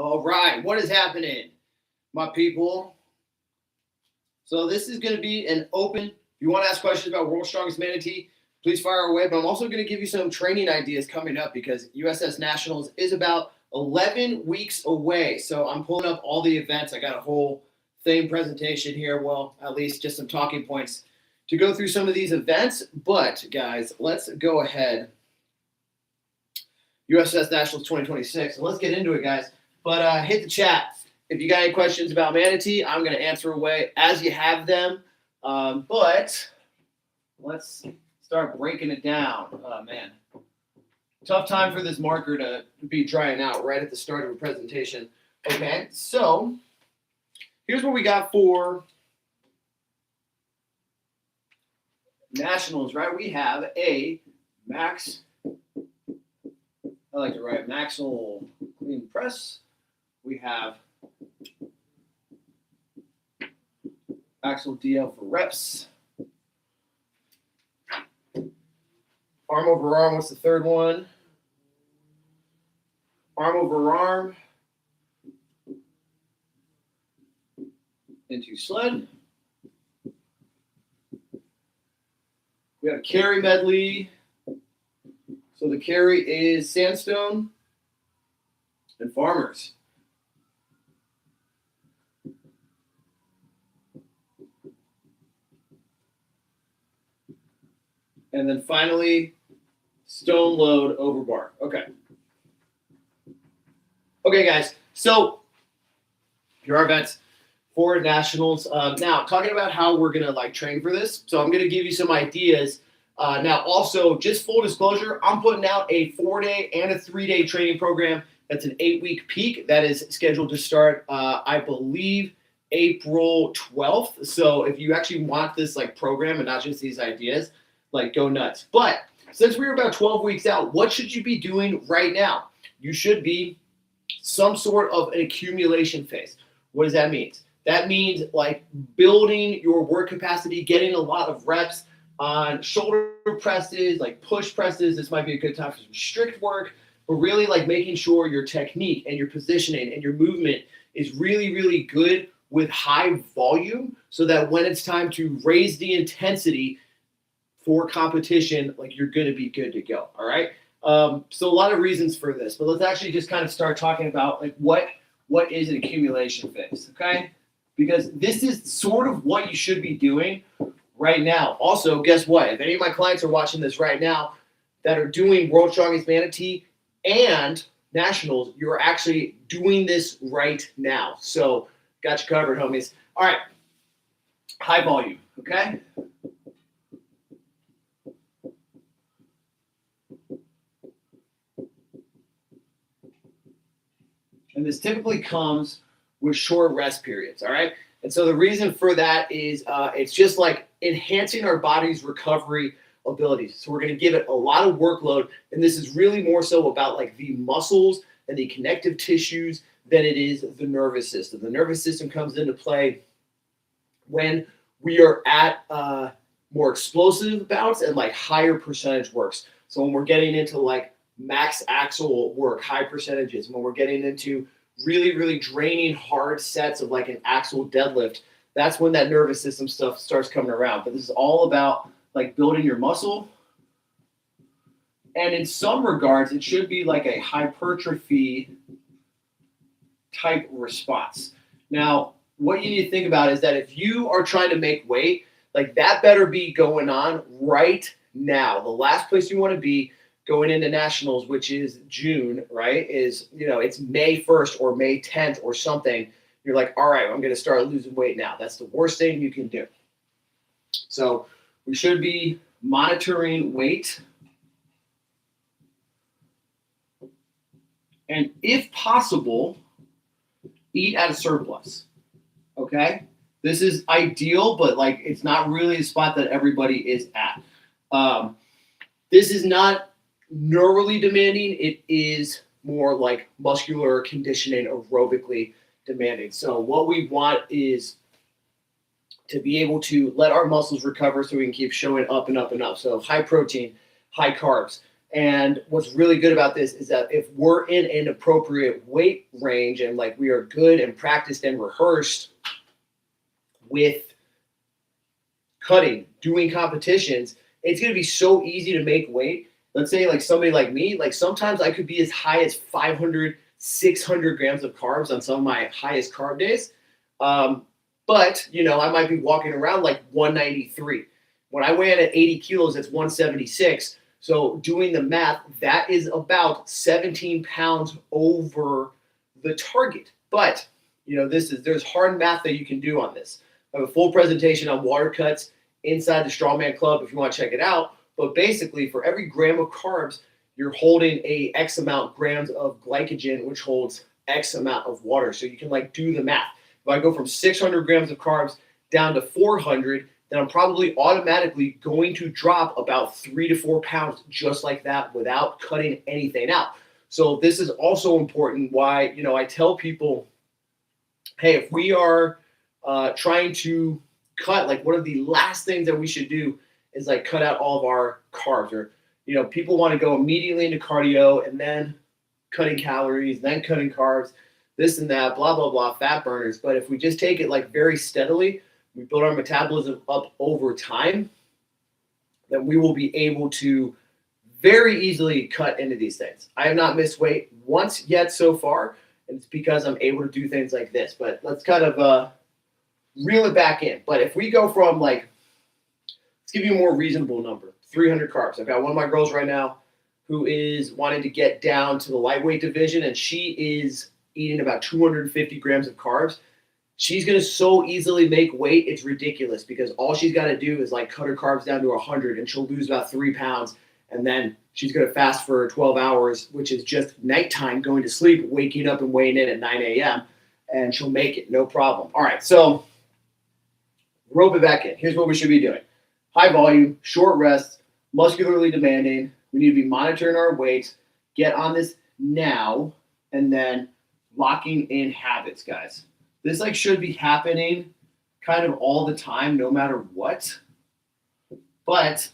All right, what is happening, my people? So this is going to be an open. If you want to ask questions about World's Strongest Manatee, please fire away. But I'm also going to give you some training ideas coming up because USS Nationals is about 11 weeks away. So I'm pulling up all the events. I got a whole thing presentation here. Well, at least just some talking points to go through some of these events. But guys, let's go ahead. USS Nationals 2026. So let's get into it, guys. But hit the chat. If you got any questions about Manatee, I'm going to answer away as you have them. But let's start breaking it down. Oh, man. Tough time for this marker to be drying out right at the start of a presentation. Okay, so here's what we got for Nationals, right? We have a max, I like to write Maxwell clean press. We have Axle DL for reps. Arm over arm, what's the third one? Arm over arm into sled. We have a carry medley. So the carry is sandstone and farmers. And then finally, stone load over bar. Okay. Okay, guys. So here are events for Nationals. Now, talking about how we're going to train for this. So I'm going to give you some ideas. Now, also, just full disclosure, I'm putting out a 4-day and a 3-day training program. That's an 8-week peak. That is scheduled to start, I believe, April 12th. So if you actually want this program and not just these ideas, go nuts. But since we're about 12 weeks out, what should you be doing right now? You should be some sort of an accumulation phase. What does that mean? That means building your work capacity, getting a lot of reps on shoulder presses, push presses. This might be a good time for some strict work, but really making sure your technique and your positioning and your movement is really, really good with high volume so that when it's time to raise the intensity for competition, you're going to be good to go. All right. So a lot of reasons for this, but let's actually just kind of start talking about what is an accumulation phase. Okay. Because this is sort of what you should be doing right now. Also, guess what? If any of my clients are watching this right now that are doing World's Strongest Manatee and Nationals, you're actually doing this right now. So got you covered, homies. All right. High volume. Okay. And this typically comes with short rest periods, all right? And so the reason for that is it's just enhancing our body's recovery abilities. So we're going to give it a lot of workload, and this is really more so about the muscles and the connective tissues than it is the nervous system. The nervous system comes into play when we are at more explosive bouts and higher percentage works. So when we're getting into max axle work, high percentages, when we're getting into really, really draining hard sets of an axle deadlift, that's when that nervous system stuff starts coming around. But this is all about building your muscle. And in some regards, it should be a hypertrophy type response. Now, what you need to think about is that if you are trying to make weight, that better be going on right now. The last place you want to be going into Nationals, which is June, right, is, it's May 1st or May 10th or something. You're all right, I'm going to start losing weight now. That's the worst thing you can do. So we should be monitoring weight. And if possible, eat at a surplus, okay? This is ideal, but it's not really a spot that everybody is at. This is not neurally demanding. It is more muscular conditioning, aerobically demanding. So what we want is to be able to let our muscles recover so we can keep showing up and up and up. So high protein, high carbs, And what's really good about this is that if we're in an appropriate weight range and like we are good and practiced and rehearsed with cutting, doing competitions, it's going to be so easy to make weight. Let's say like somebody like me, like sometimes I could be as high as 500, 600 grams of carbs on some of my highest carb days. But, you know, I might be walking around like 193. When I weigh in at 80 kilos, it's 176. So doing the math, that is about 17 pounds over the target. But, you know, there's hard math that you can do on this. I have a full presentation on water cuts inside the Strongman Club if you want to check it out. But basically, for every gram of carbs, you're holding a X amount grams of glycogen, which holds X amount of water. So you can like do the math. If I go from 600 grams of carbs down to 400, then I'm probably automatically going to drop about 3 to 4 pounds just like that without cutting anything out. So this is also important why, you know, I tell people, hey, if we are trying to cut, like one of the last things that we should do is like cut out all of our carbs. Or, you know, people want to go immediately into cardio and then cutting calories, then cutting carbs, this and that, blah, blah, blah, fat burners. But if we just take it like very steadily, we build our metabolism up over time, then we will be able to very easily cut into these things. I have not missed weight once yet so far, and it's because I'm able to do things like this. But let's kind of reel it back in. But if we go from like, let's give you a more reasonable number, 300 carbs. I've got one of my girls right now who is wanting to get down to the lightweight division, and she is eating about 250 grams of carbs. She's going to so easily make weight. It's ridiculous because all she's got to do is like cut her carbs down to 100 and she'll lose about 3 pounds. And then she's going to fast for 12 hours, which is just nighttime, going to sleep, waking up and weighing in at 9 a.m. And she'll make it, no problem. All right, so rope it back in. Here's what we should be doing. High volume, short rests, muscularly demanding. We need to be monitoring our weight. Get on this now, and then locking in habits, guys. This like should be happening kind of all the time, no matter what. But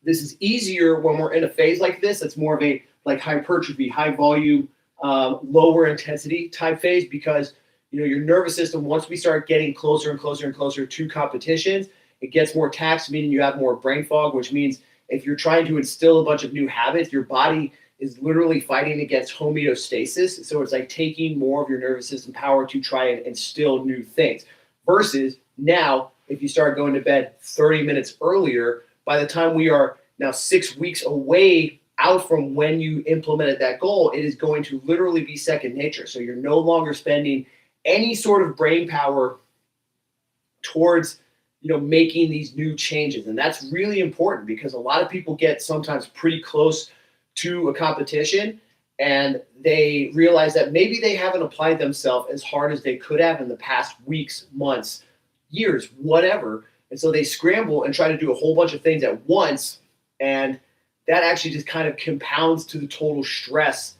this is easier when we're in a phase like this. It's more of a like hypertrophy, high volume, lower intensity type phase because, you know, your nervous system, once we start getting closer and closer and closer to competitions, it gets more taxed, meaning you have more brain fog, which means if you're trying to instill a bunch of new habits, your body is literally fighting against homeostasis. So it's like taking more of your nervous system power to try and instill new things. Versus now, if you start going to bed 30 minutes earlier, by the time we are now 6 weeks away out from when you implemented that goal, it is going to literally be second nature. So you're no longer spending any sort of brain power towards, you know, making these new changes. And that's really important because a lot of people get sometimes pretty close to a competition and they realize that maybe they haven't applied themselves as hard as they could have in the past weeks, months, years, whatever. And so they scramble and try to do a whole bunch of things at once. And that actually just kind of compounds to the total stress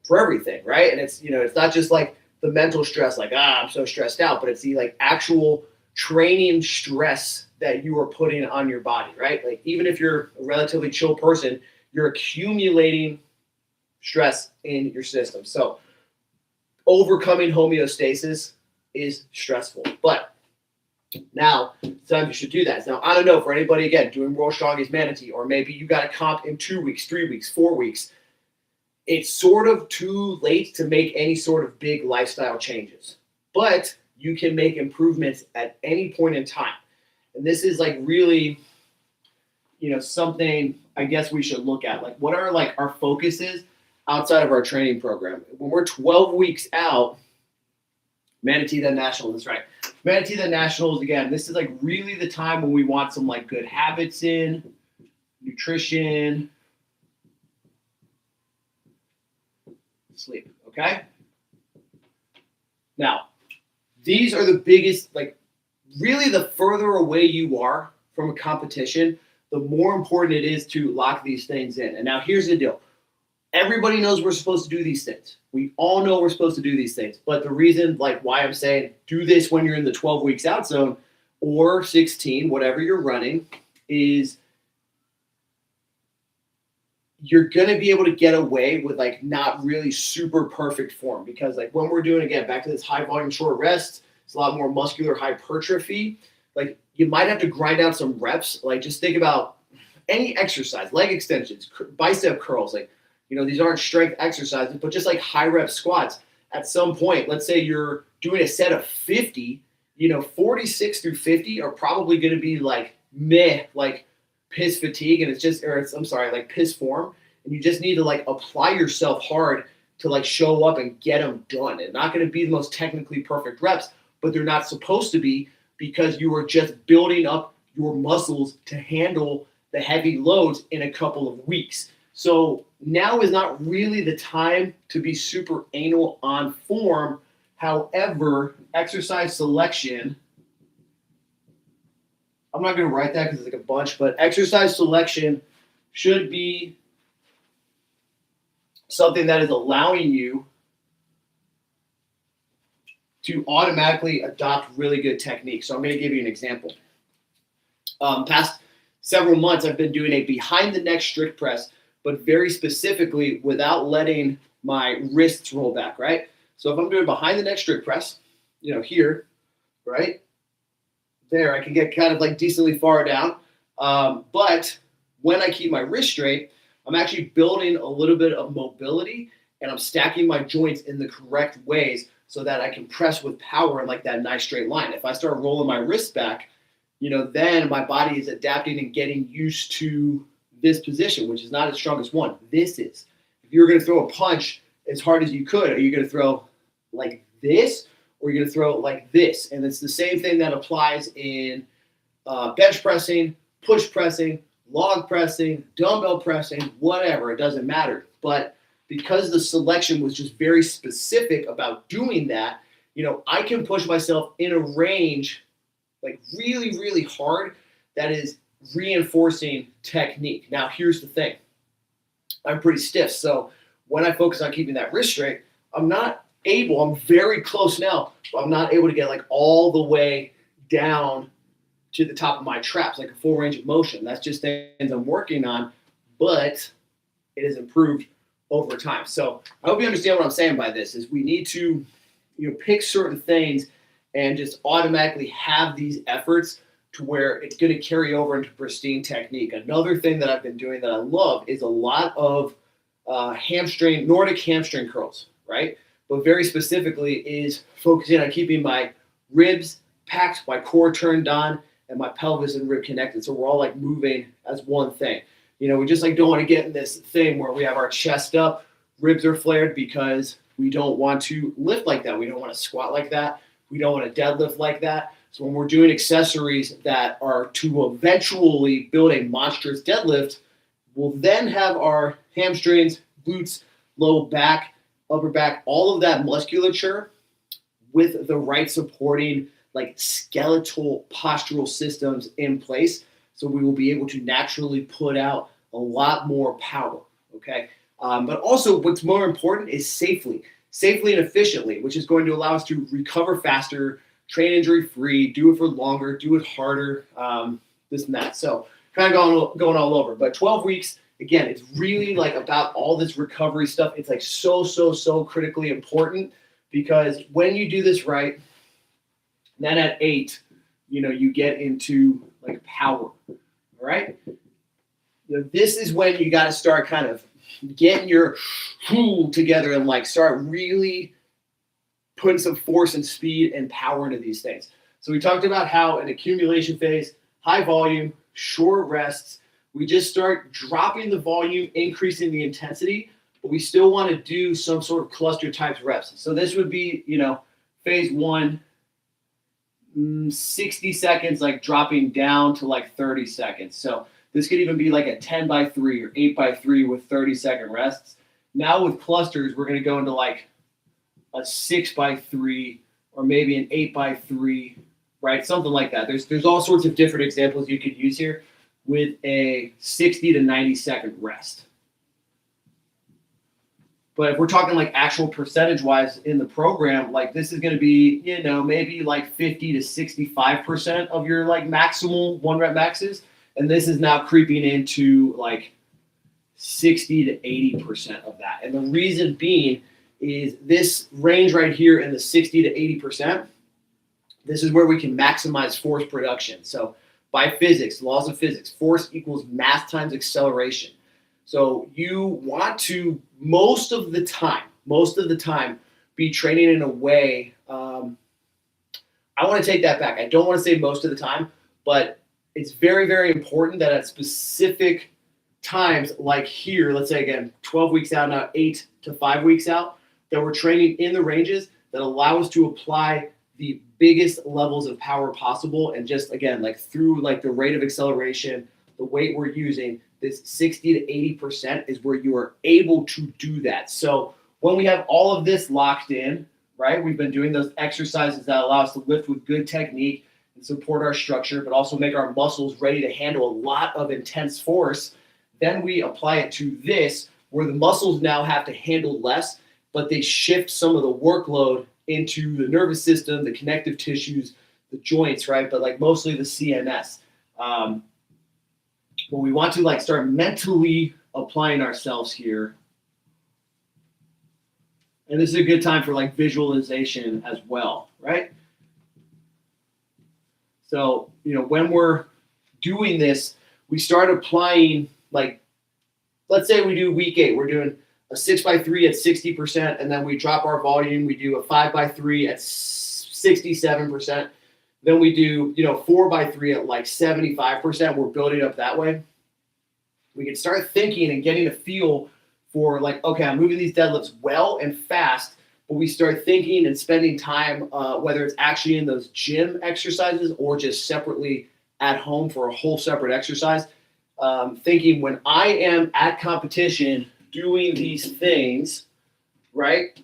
for everything, right? And it's, you know, it's not just like the mental stress, like, I'm so stressed out, but it's the like actual training stress that you are putting on your body, right? Like even if you're a relatively chill person, you're accumulating stress in your system. So overcoming homeostasis is stressful. But now sometimes you should do that. Now, I don't know, for anybody, again, doing World Strongest Manatee, or maybe you got a comp in 2 weeks, 3 weeks, 4 weeks, it's sort of too late to make any sort of big lifestyle changes. But you can make improvements at any point in time. And this is like really, you know, something I guess we should look at. Like, what are like our focuses outside of our training program? When we're 12 weeks out, Manatee then Nationals, that's right. Manatee then Nationals, again, this is like really the time when we want some like good habits in, nutrition, sleep, okay? Now, these are the biggest, like really the further away you are from a competition, the more important it is to lock these things in. And now here's the deal. Everybody knows we're supposed to do these things. We all know we're supposed to do these things. But the reason, like why I'm saying do this when you're in the 12 weeks out zone or 16, whatever you're running, is you're going to be able to get away with like not really super perfect form, because like when we're doing, again, back to this high volume short rest, it's a lot more muscular hypertrophy. Like you might have to grind out some reps. Like just think about any exercise, leg extensions, bicep curls, like, these aren't strength exercises, but just like high rep squats. At some point, let's say you're doing a set of 50, 46 through 50 are probably going to be like meh, like piss fatigue, and like piss form. And you just need to like apply yourself hard to like show up and get them done. And not going to be the most technically perfect reps, but they're not supposed to be, because you are just building up your muscles to handle the heavy loads in a couple of weeks. So now is not really the time to be super anal on form. However, exercise selection, I'm not going to write that because it's like a bunch, but exercise selection should be something that is allowing you to automatically adopt really good techniques. So I'm going to give you an example. Past several months, I've been doing a behind the neck strict press, but very specifically without letting my wrists roll back, right? So if I'm doing behind the neck strict press, here, right? There, I can get kind of like decently far down. But when I keep my wrist straight, I'm actually building a little bit of mobility, and I'm stacking my joints in the correct ways so that I can press with power in like that nice straight line. If I start rolling my wrists back, then my body is adapting and getting used to this position, which is not as strong as one. This is. If you're going to throw a punch as hard as you could, are you going to throw like this, or are you going to throw like this? And it's the same thing that applies in bench pressing, push pressing, log pressing, dumbbell pressing, whatever. It doesn't matter. But because the selection was just very specific about doing that, I can push myself in a range like really, really hard that is reinforcing technique. Now, here's the thing. I'm pretty stiff. So when I focus on keeping that wrist straight, I'm very close now, but I'm not able to get like all the way down to the top of my traps, like a full range of motion. That's just things I'm working on, but it has improved over time. So I hope you understand what I'm saying by this is we need to, pick certain things and just automatically have these efforts to where it's going to carry over into pristine technique. Another thing that I've been doing that I love is a lot of Nordic hamstring curls, right? But very specifically is focusing on keeping my ribs packed, my core turned on, and my pelvis and rib connected. So we're all like moving as one thing. We just like don't want to get in this thing where we have our chest up, ribs are flared, because we don't want to lift like that. We don't want to squat like that. We don't want to deadlift like that. So when we're doing accessories that are to eventually build a monstrous deadlift, we'll then have our hamstrings, glutes, low back, upper back, all of that musculature with the right supporting like skeletal postural systems in place. So we will be able to naturally put out a lot more power, okay? But also what's more important is safely and efficiently, which is going to allow us to recover faster, train injury-free, do it for longer, do it harder, this and that. So kind of going all over. But 12 weeks, again, it's really like about all this recovery stuff. It's like so critically important, because when you do this right, then at 8, you get into like power, all right? This is when you got to start kind of getting your together and like start really putting some force and speed and power into these things. So we talked about how an accumulation phase, high volume, short rests, we just start dropping the volume, increasing the intensity, but we still want to do some sort of cluster type reps. So this would be, phase 1, 60 seconds, like dropping down to like 30 seconds. So this could even be like a 10 by 3 or 8 by 3 with 30-second rests. Now with clusters, we're going to go into like a 6 by 3 or maybe an 8 by 3, right? Something like that. There's all sorts of different examples you could use here with a 60 to 90-second rest. But if we're talking like actual percentage-wise in the program, like this is going to be, maybe like 50 to 65% of your like maximal 1 rep maxes. And this is now creeping into like 60 to 80% of that. And the reason being is this range right here in the 60 to 80%, this is where we can maximize force production. So by physics, laws of physics, force equals mass times acceleration. So you want to, most of the time, be training in a way, I want to take that back. I don't want to say most of the time, but it's very, very important that at specific times, like here, let's say again, 12 weeks out now, 8 to 5 weeks out, that we're training in the ranges that allow us to apply the biggest levels of power possible. And just again, like through like the rate of acceleration, the weight we're using, this 60 to 80% is where you are able to do that. So when we have all of this locked in, right, we've been doing those exercises that allow us to lift with good technique and support our structure, but also make our muscles ready to handle a lot of intense force. Then we apply it to this, where the muscles now have to handle less, but they shift some of the workload into the nervous system, the connective tissues, the joints, right? But like mostly the CNS. When we want to like start mentally applying ourselves here, and this is a good time for like visualization as well, right? So, when we're doing this, we start applying, like, let's say we do week 8, we're doing a 6x3 at 60%, and then we drop our volume, we do a 5x3 at 67%. Then we do, 4x3 at like 75%. We're building up that way. We can start thinking and getting a feel for like, okay, I'm moving these deadlifts well and fast, but we start thinking and spending time, whether it's actually in those gym exercises or just separately at home for a whole separate exercise, thinking when I am at competition doing these things, right,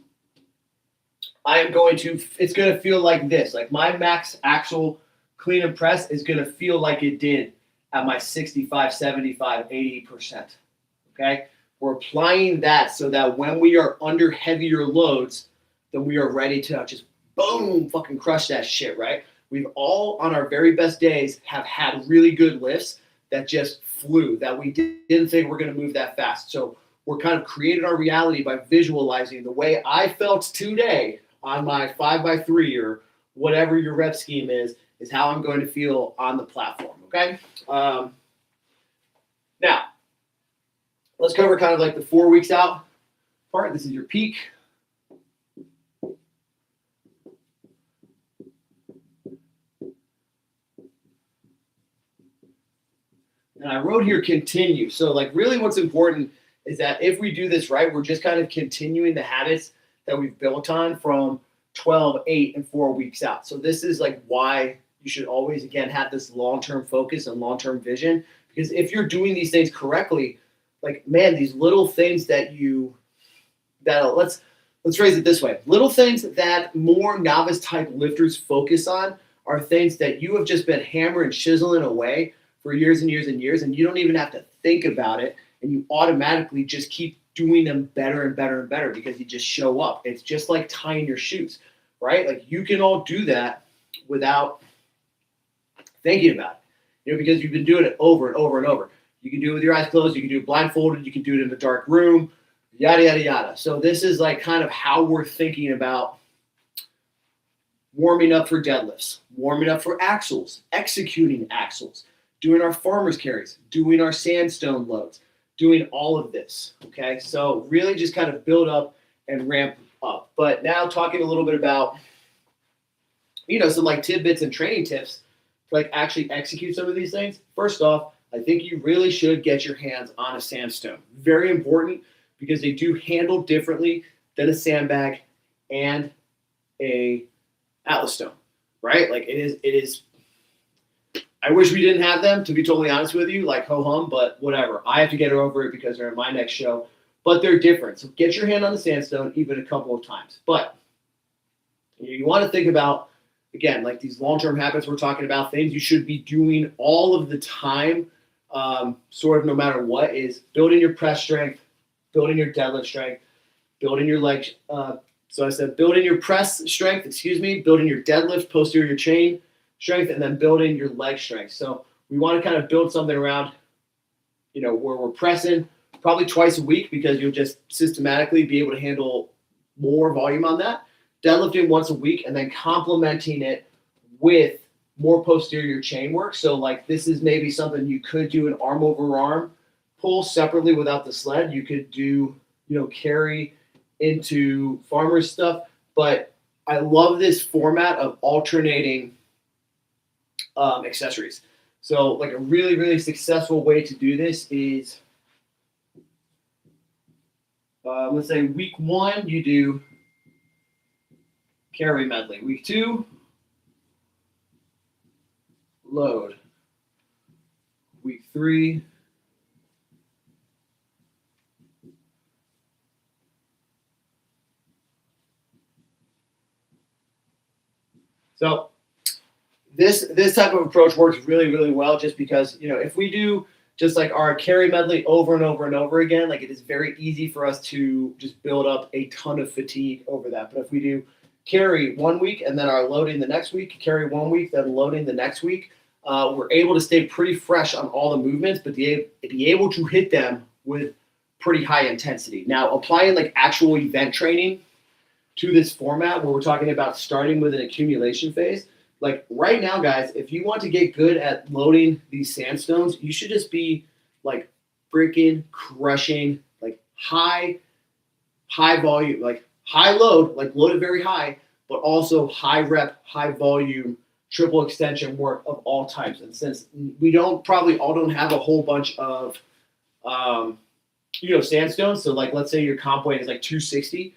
it's going to feel like this. Like my max axle clean and press is going to feel like it did at my 65, 75, 80%. Okay? We're applying that so that when we are under heavier loads, then we are ready to just boom, fucking crush that shit, right? We've all, on our very best days, have had really good lifts that just flew, that we didn't think we're going to move that fast. So we're kind of creating our reality by visualizing the way I felt today on my 5x3 or whatever your rep scheme is how I'm going to feel on the platform, okay? Now, let's cover kind of like the 4 weeks out part. This is your peak. And I wrote here continue. So like really what's important is that if we do this right, we're just kind of continuing the habits that we've built on from 12, 8, and 4 weeks out. So this is like why you should always, again, have this long-term focus and long-term vision. Because if you're doing these things correctly, like, man, these little things let's phrase it this way. Little things that more novice type lifters focus on are things that you have just been hammering and chiseling away for years and years and years, and you don't even have to think about it, and you automatically just keep doing them better and better and better because you just show up. It's just like tying your shoes, right? Like you can all do that without thinking about it, because you've been doing it over and over and over. You can do it with your eyes closed. You can do it blindfolded. You can do it in a dark room, yada, yada, yada. So this is like kind of how we're thinking about warming up for deadlifts, warming up for axles, executing axles, doing our farmer's carries, doing our sandstone loads, doing all of this, okay? So really just kind of build up and ramp up. But now talking a little bit about, some like tidbits and training tips to like actually execute some of these things. First off, I think you really should get your hands on a sandstone. Very important because they do handle differently than a sandbag and a Atlas stone, right? Like it is. I wish we didn't have them, to be totally honest with you, like ho-hum, but whatever. I have to get over it because they're in my next show, but they're different. So get your hand on the sandstone even a couple of times. But you want to think about, again, like these long-term habits we're talking about, things you should be doing all of the time, sort of no matter what, is building your press strength, building your deadlift strength, building your leg. So I said building your press strength, building your deadlift, posterior chain strength, and then building your leg strength. So we want to kind of build something around, where we're pressing, probably twice a week because you'll just systematically be able to handle more volume on that. Deadlifting once a week and then complementing it with more posterior chain work. So like this is maybe something you could do an arm over arm pull separately without the sled. You could do, carry into farmer's stuff. But I love this format of alternating accessories. So like a really, really successful way to do this is, let's say week 1, you do carry medley. Week 2, load. Week 3, so this type of approach works really, really well just because, if we do just like our carry medley over and over and over again, like it is very easy for us to just build up a ton of fatigue over that. But if we do carry 1 week and then our loading the next week, carry 1 week, then loading the next week, we're able to stay pretty fresh on all the movements, but be able to hit them with pretty high intensity. Now, applying like actual event training to this format where we're talking about starting with an accumulation phase, like right now, guys, if you want to get good at loading these sandstones, you should just be like freaking crushing like high volume, like high load, like load it very high, but also high rep, high volume, triple extension work of all types. And since we probably all don't have a whole bunch of, sandstones. So like, let's say your comp weight is like 260,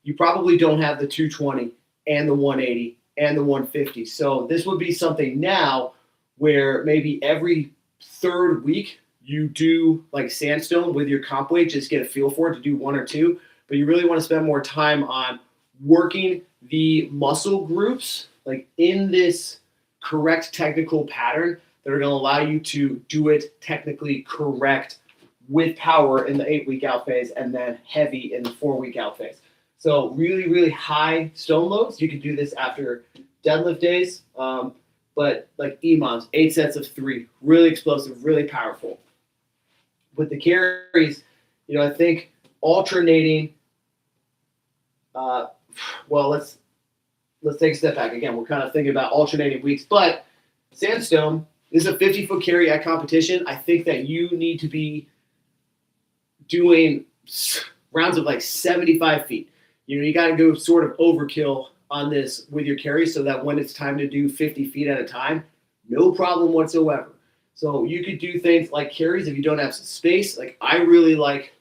you probably don't have the 220 and the 180 and the 150. So this would be something now where maybe every third week you do like sandstone with your comp weight, just get a feel for it to do 1 or 2. But you really want to spend more time on working the muscle groups like in this correct technical pattern that are going to allow you to do it technically correct with power in the 8-week out phase and then heavy in the 4-week out phase. So really, really high stone loads. You can do this after deadlift days, but like EMOMs, 8 sets of 3, really explosive, really powerful. With the carries, I think alternating. Let's take a step back. Again, we're kind of thinking about alternating weeks, but sandstone is a 50-foot carry at competition. I think that you need to be doing rounds of like 75 feet. You got to go sort of overkill on this with your carry so that when it's time to do 50 feet at a time, no problem whatsoever. So you could do things like carries if you don't have some space. Like I really like,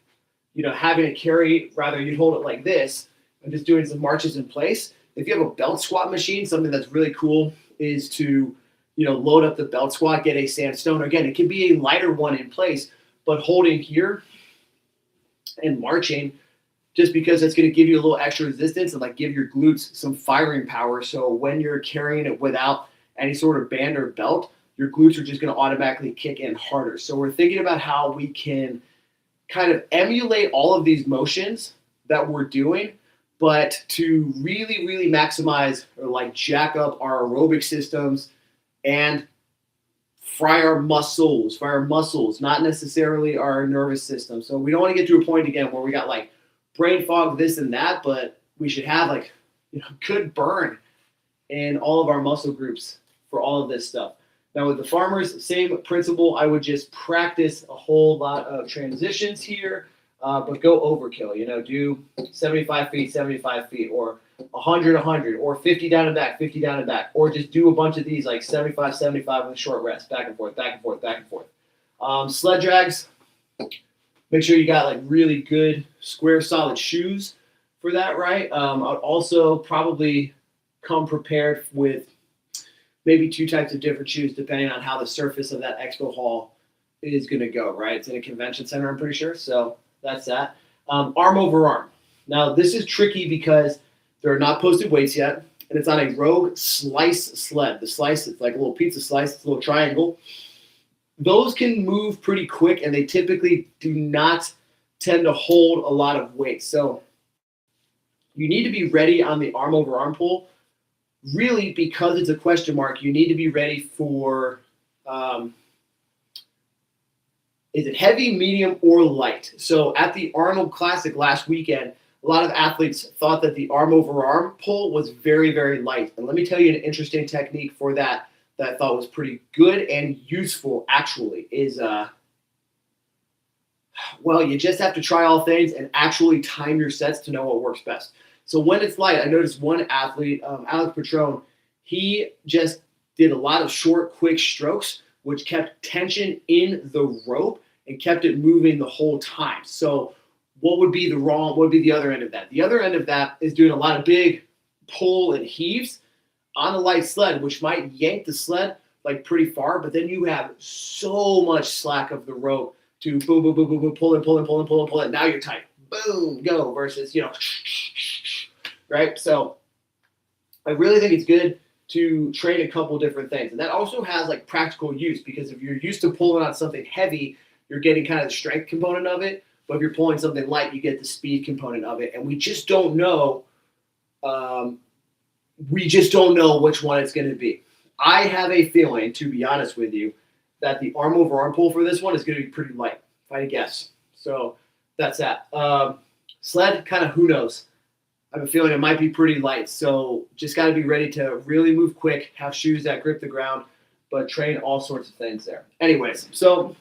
having a carry, rather you'd hold it like this and just doing some marches in place. If you have a belt squat machine, something that's really cool is to, load up the belt squat, get a sandstone. Again, it can be a lighter one in place, but holding here and marching, just because it's going to give you a little extra resistance and like give your glutes some firing power. So when you're carrying it without any sort of band or belt, your glutes are just going to automatically kick in harder. So we're thinking about how we can kind of emulate all of these motions that we're doing, but to really, really maximize or like jack up our aerobic systems and fire our muscles, not necessarily our nervous system. So we don't want to get to a point again where we got like brain fog, this and that, but we should have like, good burn in all of our muscle groups for all of this stuff. Now with the farmers, same principle. I would just practice a whole lot of transitions here, but go overkill. Do 75 feet, or 100, or 50 down and back, or just do a bunch of these like 75 with a short rest, back and forth. Sled drags. Make sure you got like really good square solid shoes for that, right? I'd also probably come prepared with maybe 2 types of different shoes depending on how the surface of that expo hall is going to go, right? It's in a convention center, I'm pretty sure. So that's that. Arm over arm. Now this is tricky because there are not posted weights yet, and it's on a Rogue slice sled. The slice, it's like a little pizza slice, it's a little triangle. Those can move pretty quick, and they typically do not tend to hold a lot of weight. So you need to be ready on the arm over arm pull. Really, because it's a question mark, you need to be ready for Is it heavy, medium, or light? So at the Arnold Classic last weekend, a lot of athletes thought that the arm over arm pull was very, very light. And let me tell you an interesting technique for that I thought was pretty good and useful actually is well, you just have to try all things and actually time your sets to know what works best. So when it's light, I noticed one athlete, Alex Patron, he just did a lot of short, quick strokes, which kept tension in the rope and kept it moving the whole time. So what would be the other end of that? The other end of that is doing a lot of big pull and heaves on a light sled, which might yank the sled like pretty far, but then you have so much slack of the rope to boom, boom, boom, boom, boom, pull it. Now you're tight. Boom, go versus, right? So I really think it's good to train a couple different things. And that also has like practical use because if you're used to pulling on something heavy, you're getting kind of the strength component of it. But if you're pulling something light, you get the speed component of it. And we just don't know. Which one it's going to be. I have a feeling, to be honest with you, that the arm over arm pull for this one is going to be pretty light, if I had to guess. So that's that. Sled, kind of who knows. I have a feeling it might be pretty light. So just got to be ready to really move quick, have shoes that grip the ground, but train all sorts of things there. Anyways, so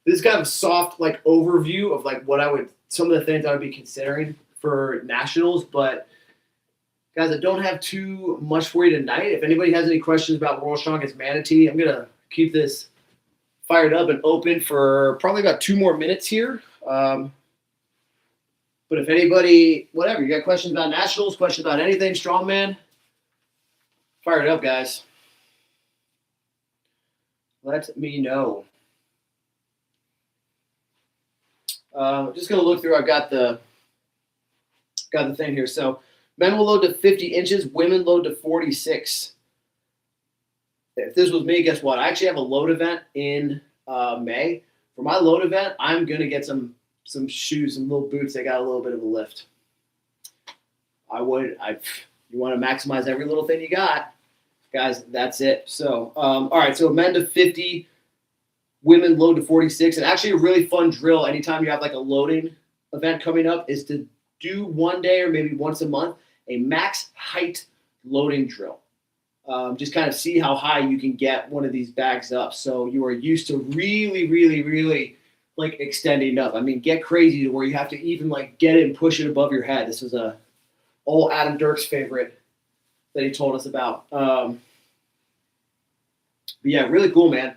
this is kind of a soft like overview of like some of the things I would be considering for nationals, but guys, I don't have too much for you tonight. If anybody has any questions about World's Strongest Manatee, I'm going to keep this fired up and open for probably about 2 more minutes here. But if anybody, whatever, you got questions about nationals, questions about anything, strongman, fire it up, guys. Let me know. I'm just going to look through. I've got the thing here. So men will load to 50 inches. Women load to 46. If this was me, guess what? I actually have a load event in May. For my load event, I'm going to get some shoes, some little boots that got a little bit of a lift. You want to maximize every little thing you got. Guys, that's it. So, all right. So men to 50, women load to 46. And actually a really fun drill anytime you have like a loading event coming up is to do one day or maybe once a month, a max height loading drill. Just kind of see how high you can get one of these bags up. So you are used to really, really, really like extending up. I mean, get crazy to where you have to even like get it and push it above your head. This was a old Adam Dirk's favorite that he told us about. But yeah, really cool, man.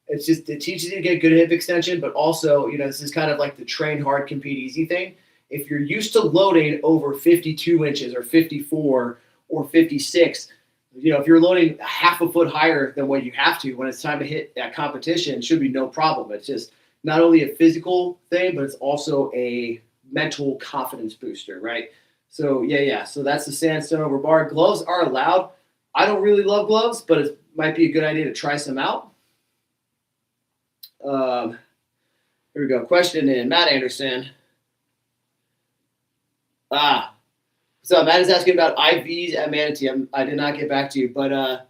It teaches you to get good hip extension, but also, this is kind of like the train hard, compete easy thing. If you're used to loading over 52 inches or 54 or 56, if you're loading half a foot higher than what you have to when it's time to hit that competition, it should be no problem. It's just not only a physical thing, but it's also a mental confidence booster, right? So, yeah. So that's the sandstone over bar. Gloves are allowed. I don't really love gloves, but it might be a good idea to try some out. Here we go. Question in. Matt Anderson. So Matt is asking about IVs at Manatee. I did not get back to you, but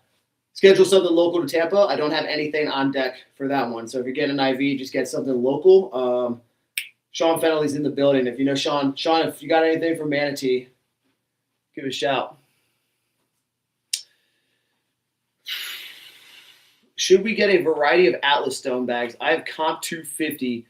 schedule something local to Tampa. I don't have anything on deck for that one. So if you're getting an IV, just get something local. Sean Fennelly's in the building. If you know Sean, if you got anything for Manatee, give it a shout. Should we get a variety of Atlas Stone bags? I have Comp 250.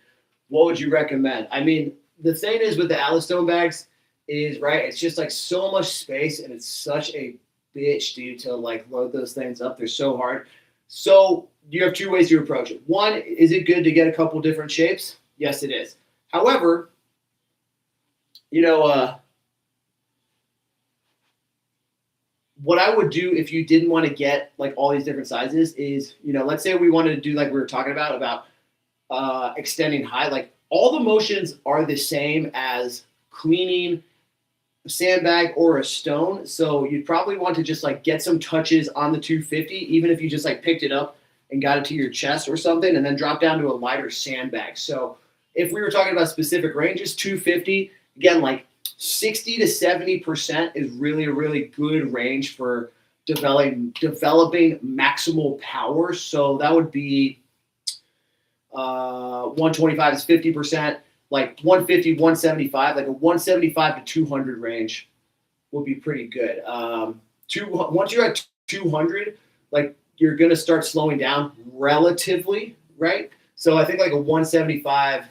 What would you recommend? I mean, the thing is with the Atlas Stone bags is, right, it's just like so much space and it's such a bitch, dude, to like load those things up. They're so hard. So you have 2 ways to approach it. One, is it good to get a couple different shapes? Yes, it is. However, what I would do if you didn't want to get like all these different sizes is, let's say we wanted to do like we were talking about extending high, like all the motions are the same as cleaning a sandbag or a stone. So you'd probably want to just like get some touches on the 250, even if you just like picked it up and got it to your chest or something, and then drop down to a lighter sandbag. So if we were talking about specific ranges, 250, again, like 60 to 70% is really a really good range for developing maximal power. So that would be 125 is 50%. Like 150, 175, like a 175 to 200 range would be pretty good. Once you're at 200, like you're going to start slowing down relatively, right? So I think like a 175,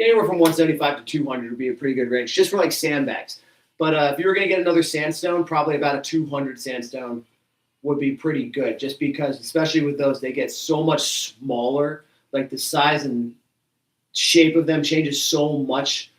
anywhere from 175 to 200 would be a pretty good range just for like sandbags. But if you were going to get another sandstone, probably about a 200 sandstone would be pretty good just because, especially with those, they get so much smaller. Like the size and shape of them changes so much,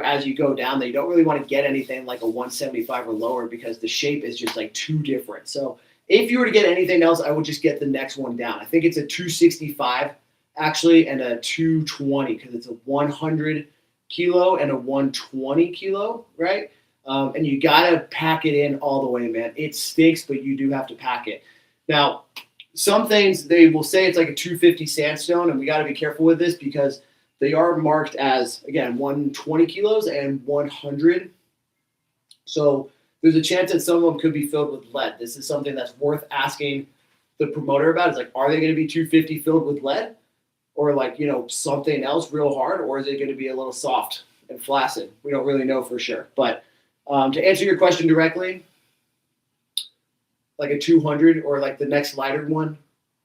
as you go down that you don't really want to get anything like a 175 or lower because the shape is just like too different. So if you were to get anything else, I would just get the next one down. I think it's a 265 actually and a 220 because it's a 100 kilo and a 120 kilo, right? And you got to pack it in all the way, man. It stinks, but you do have to pack it. Now, some things they will say it's like a 250 sandstone, and we got to be careful with this because they are marked as, again, 120 kilos and 100. So there's a chance that some of them could be filled with lead. This is something that's worth asking the promoter about. Is like, are they going to be 250 filled with lead or like, something else real hard, or is it going to be a little soft and flaccid? We don't really know for sure. But to answer your question directly, like a 200 or like the next lighter one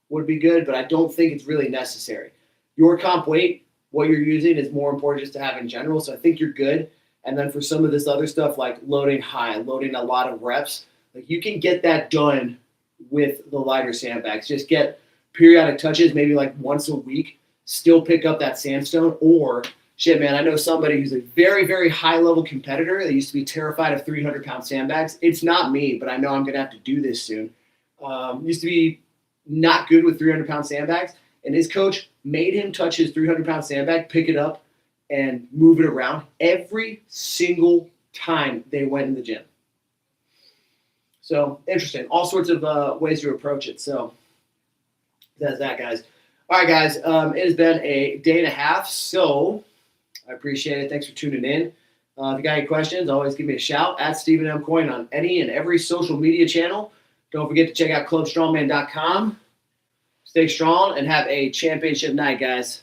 would be good, but I don't think it's really necessary. Your comp weight, what you're using, is more important just to have in general, so I think you're good. And then for some of this other stuff like loading high, loading a lot of reps, like you can get that done with the lighter sandbags. Just get periodic touches, maybe like once a week, still pick up that sandstone. Or shit, man, I know somebody who's a very, very high-level competitor that used to be terrified of 300-pound sandbags. It's not me, but I know I'm going to have to do this soon. Used to be not good with 300-pound sandbags, and his coach made him touch his 300-pound sandbag, pick it up, and move it around every single time they went in the gym. So, interesting. All sorts of ways to approach it. So, that's that, guys. All right, guys. It has been a day and a half, so I appreciate it. Thanks for tuning in. If you got any questions, always give me a shout at Stephen M. Coyne on any and every social media channel. Don't forget to check out clubstrongman.com. Stay strong and have a championship night, guys.